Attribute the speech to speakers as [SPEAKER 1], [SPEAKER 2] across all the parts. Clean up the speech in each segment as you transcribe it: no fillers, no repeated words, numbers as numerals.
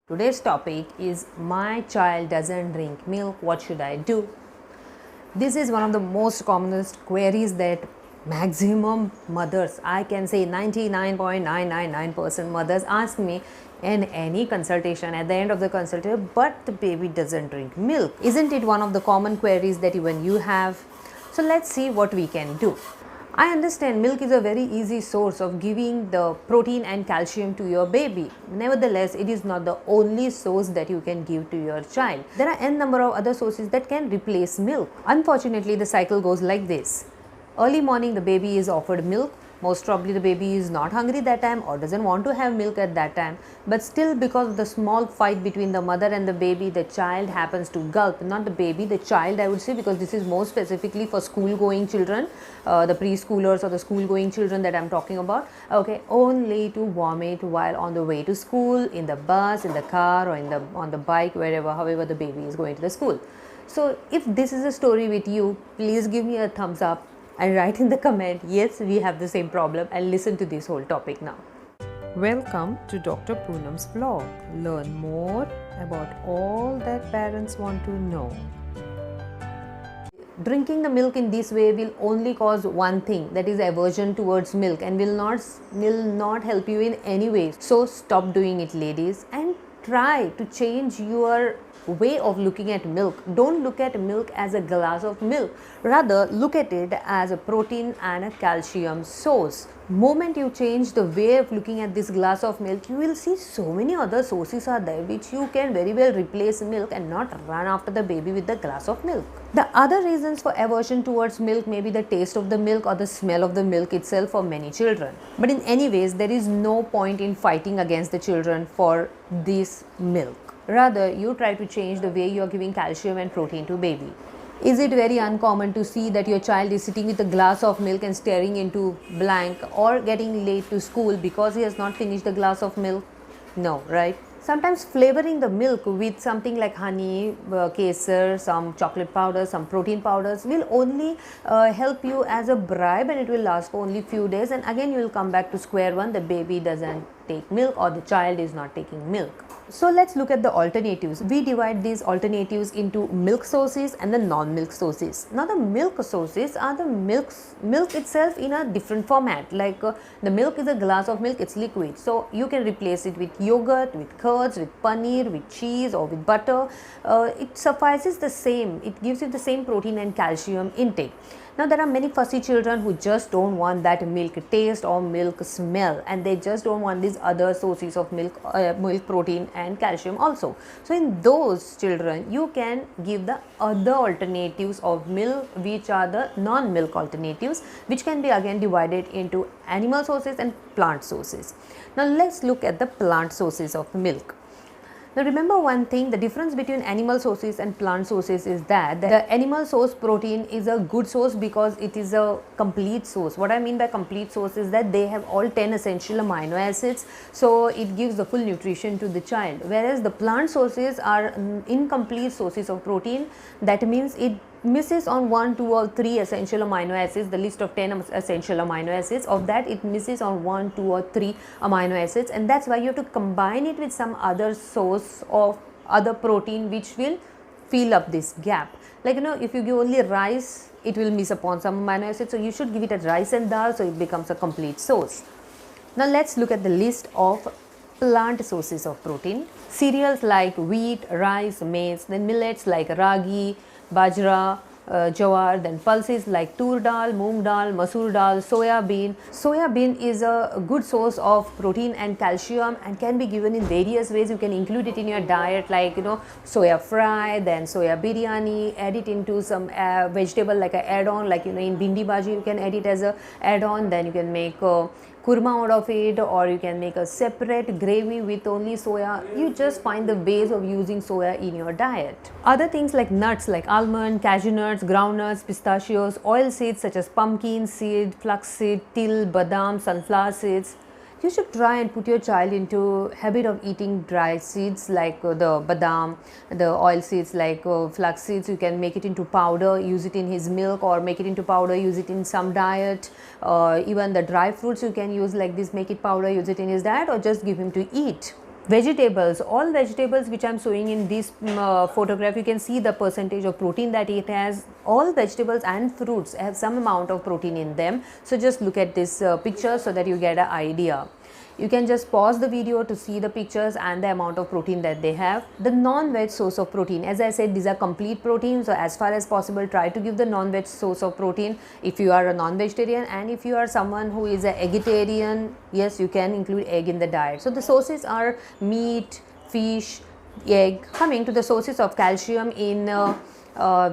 [SPEAKER 1] Today's topic is my child doesn't drink milk, what should I do? This is one of the most commonest queries that maximum mothers, I can say 99.999% mothers ask me in any consultation at the end of the consultation, but the baby doesn't drink milk. Isn't it one of the common queries that even you have? So let's see what we can do. I understand milk is a very easy source of giving the protein and calcium to your baby. Nevertheless, it is not the only source that you can give to your child. There are n number of other sources that can replace milk. Unfortunately, the cycle goes like this. Early morning, the baby is offered milk. Most probably the baby is not hungry that time or doesn't want to have milk at that time, but still because of the small fight between the mother and the baby, the child happens to gulp. Not the baby, the child, I would say, because this is more specifically for school going children, the preschoolers or the school going children that I'm talking about, okay, only to vomit while on the way to school, in the bus, in the car, or on the bike, wherever, however the baby is going to the school. So if this is a story with you, please give me a thumbs up and write in the comment, yes, we have the same problem, and listen to this whole topic now. Welcome to Dr. Poonam's vlog. Learn more about all that parents want to know. Drinking the milk in this way will only cause one thing, that is aversion towards milk, and will not help you in any way. So stop doing it, ladies, and try to change your way of looking at milk. Don't look at milk as a glass of milk, rather look at it as a protein and a calcium source. Moment you change the way of looking at this glass of milk, you will see so many other sources are there which you can very well replace milk and not run after the baby with the glass of milk. The other reasons for aversion towards milk may be the taste of the milk or the smell of the milk itself for many children. But in any ways, there is no point in fighting against the children for this milk. Rather, you try to change the way you are giving calcium and protein to baby. Is it very uncommon to see that your child is sitting with a glass of milk and staring into blank, or getting late to school because he has not finished the glass of milk? No, right? Sometimes flavoring the milk with something like honey, kesar, some chocolate powder, some protein powders will only help you as a bribe, and it will last for only few days, and again you will come back to square one. The baby doesn't take milk or the child is not taking milk. So let's look at the alternatives. We divide these alternatives into milk sources and the non-milk sources. Now the milk sources are the milk itself in a different format. Like the milk is a glass of milk, it's liquid. So you can replace it with yogurt, with curds, with paneer, with cheese, or with butter. It suffices the same. It gives you the same protein and calcium intake. Now there are many fussy children who just don't want that milk taste or milk smell, and they just don't want these other sources of milk, protein and calcium also. So in those children, you can give the other alternatives of milk, which are the non-milk alternatives, which can be again divided into animal sources and plant sources. Now let's look at the plant sources of milk. Now remember one thing, the difference between animal sources and plant sources is that the animal source protein is a good source because it is a complete source. What I mean by complete source is that they have all 10 essential amino acids, so it gives the full nutrition to the child. Whereas the plant sources are incomplete sources of protein. That means it misses on 1, 2 or 3 essential amino acids, the list of 10 essential amino acids. Of that, it misses on 1, 2 or 3 amino acids, and that's why you have to combine it with some other source of other protein which will fill up this gap. Like, if you give only rice, it will miss upon some amino acids, so you should give it as rice and dal, so it becomes a complete source. Now let's look at the list of plant sources of protein. Cereals like wheat, rice, maize, then millets like ragi, bajra, jawar, then pulses like tur dal, moong dal, masoor dal, soya bean. Soya bean is a good source of protein and calcium and can be given in various ways. You can include it in your diet, like soya fry, then soya biryani, add it into some vegetable like a add-on, like in bindi bhaji you can add it as a add-on. Then you can make kurma out of it, or you can make a separate gravy with only soya. You just find the ways of using soya in your diet. Other things like nuts like almond, cashew nuts, groundnuts, pistachios, oil seeds such as pumpkin seed, flax seed, till, badam, sunflower seeds. You should try and put your child into habit of eating dry seeds like the badam, the oil seeds like flax seeds. You can make it into powder, use it in his milk, or make it into powder, use it in some diet. Even the dry fruits you can use like this, make it powder, use it in his diet, or just give him to eat. Vegetables, all vegetables which I'm showing in this photograph, you can see the percentage of protein that it has. All vegetables and fruits have some amount of protein in them. So just look at this picture so that you get an idea. You can just pause the video to see the pictures and the amount of protein that they have. The non-veg source of protein, as I said, these are complete proteins, so as far as possible try to give the non-veg source of protein if you are a non-vegetarian, and if you are someone who is a vegetarian, yes, you can include egg in the diet. So the sources are meat, fish, egg. Coming to the sources of calcium in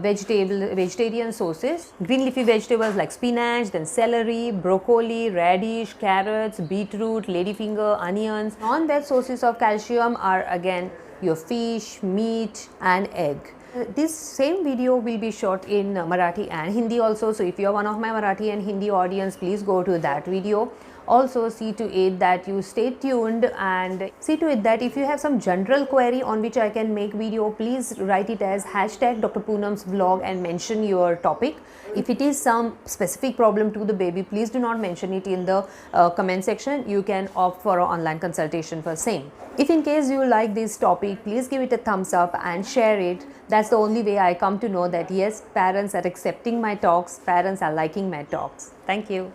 [SPEAKER 1] vegetarian sources, green leafy vegetables like spinach, then celery, broccoli, radish, carrots, beetroot, ladyfinger, onions. Non-veg sources of calcium are again your fish, meat and egg. This same video will be shot in Marathi and Hindi also, so if you are one of my Marathi and Hindi audience, please go to that video. Also see to it that you stay tuned, and see to it that if you have some general query on which I can make video, please write it as hashtag Dr. Poonam's vlog and mention your topic. If it is some specific problem to the baby, please do not mention it in the comment section. You can opt for an online consultation for same. If in case you like this topic, please give it a thumbs up and share it. That's the only way I come to know that yes, parents are accepting my talks, parents are liking my talks. Thank you.